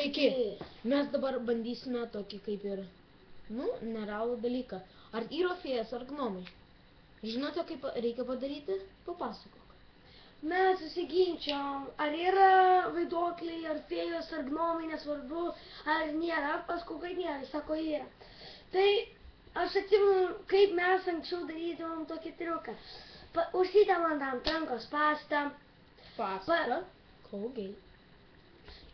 Sveiki, mes dabar bandysime tokį kaip ir, nerealų dalyką. Ar yra fėjas ar gnomai? Žinote, kaip reikia padaryti? Papasakok. Mes susiginčiam, ar yra vaiduokliai, ar fėjos, ar gnomai, nesvarbu, ar nėra. Paskui, kad nėra, sako, yra. Tai aš atsimenu, kaip mes anksčiau darydavom tokį triuką. Užsidedam ant rankos pastą. Pasta? Colgate.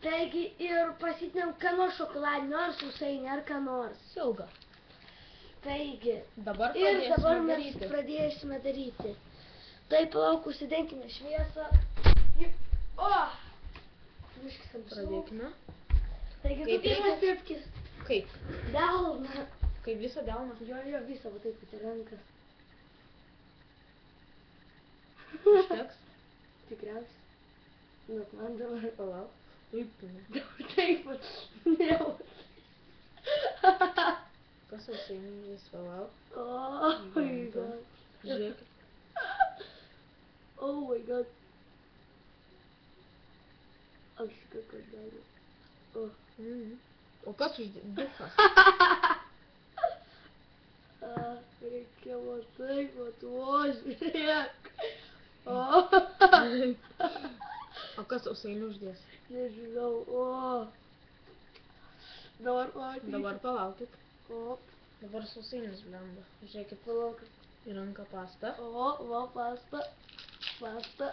Taigi ir pasidedam ką nors šokoladinio, ar sausainį, ar ką nors. Siauga. Taigi. Dabar mes pradėsime daryti. Tai palauk, užsidenkime šviesą. O! Pradėkime. Taigi, tu pirmas pirpkis. Kaip? Delną. Kaip visą delną? Jo, visą, va taip, kad rankas. Užteks? Tikriausiai. Man dabar palauk. Taip, ne. Taip, ne. Kas sausainį palauk? Oh my god. Žiūrėk. Oh my god. Aš ką dariu. O kas uždėtas? Reikia va taip, žiūrėk. O kas sausainį uždės? Nežinau, Dabar palaukit. Op. Dabar sausainis blenda. Žiūrėkit, Palaukit. į ranką pastą. Va, pasta. Pasta.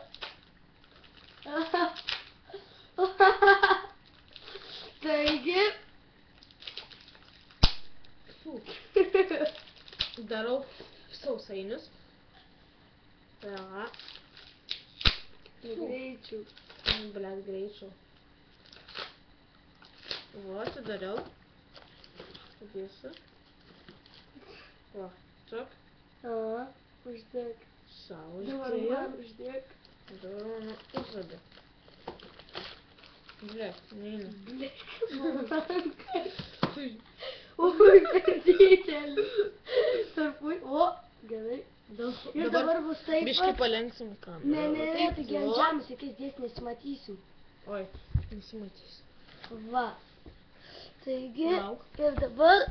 Taigi. Darau sausainius. Greičiau. Blet, greičiau. Va, atidariau. Padėsiu. Va, čak. Uždėk. Sau Dabar uždėjo. man uždėk. Dabar mano uždė. Blet, neina. Blek, mano rankas. Ui, per didelis. O, gerai. Ir dabar bus taip Biškį pat. palenksim kamerą. Ne, taigi ant žemės reikės dėti, nesimatysiu. Oi, nesimatys. Va. Taigi, Lauk. ir dabar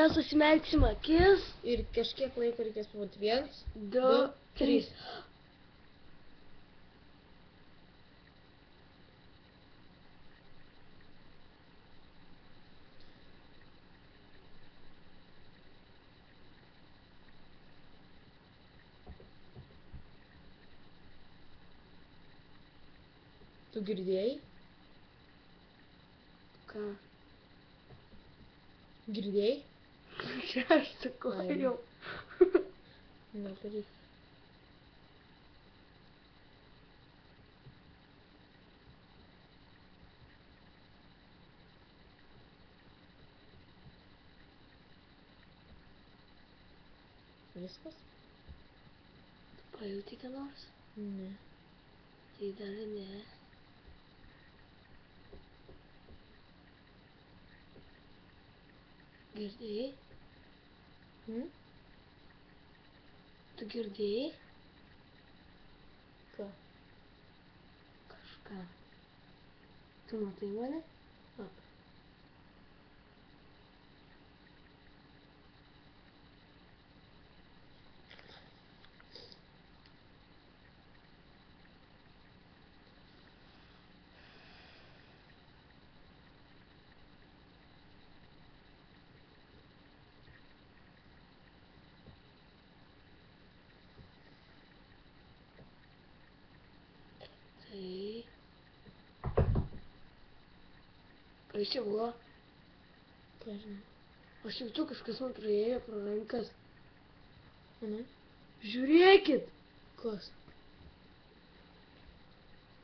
mes užsimerksim akis. Ir kažkiek laiko reikės pabūti. 1, 2, 3. Tu girdėjai? Ką? Girdėjai? Čia aš sakau jau. Nedaryk. Viskas? Pajauti ką nors? Ne. Tai dar ne. Girdėjai? Tu girdėjai? Ką? Kažką. Tu matai mane? Tai. Kas čia buvo? Ką žinau. Aš jaučiu, kažkas man praėjo pro rankas. Ane? Žiūrėkit! Kas?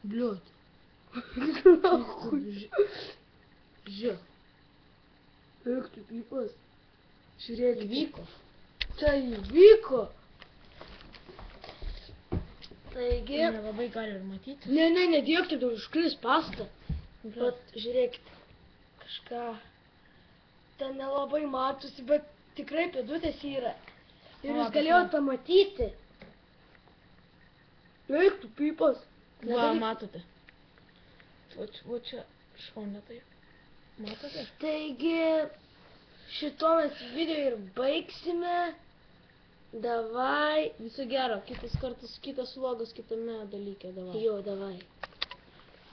Bliot. Žiūrėk. Eik tu pipas. Žiūrėkit. Įvyko. Tai įvyko. Taigi. Nelabai gali ir matyti. Ne, nedėk, tai užkris pastą. Bet žiūrėkit. Kažką. Ten nelabai matosi, bet tikrai pėdutės yra. Ir jūs galėjot pamatyti. Eik tu pipas. Va, matote. O čia šone taip. Matote? Taigi, šito mes video ir baigsime. Davai. Viso gero, kitas kartas, kitas vlogas kitame dalyke, davai. Jo, davai.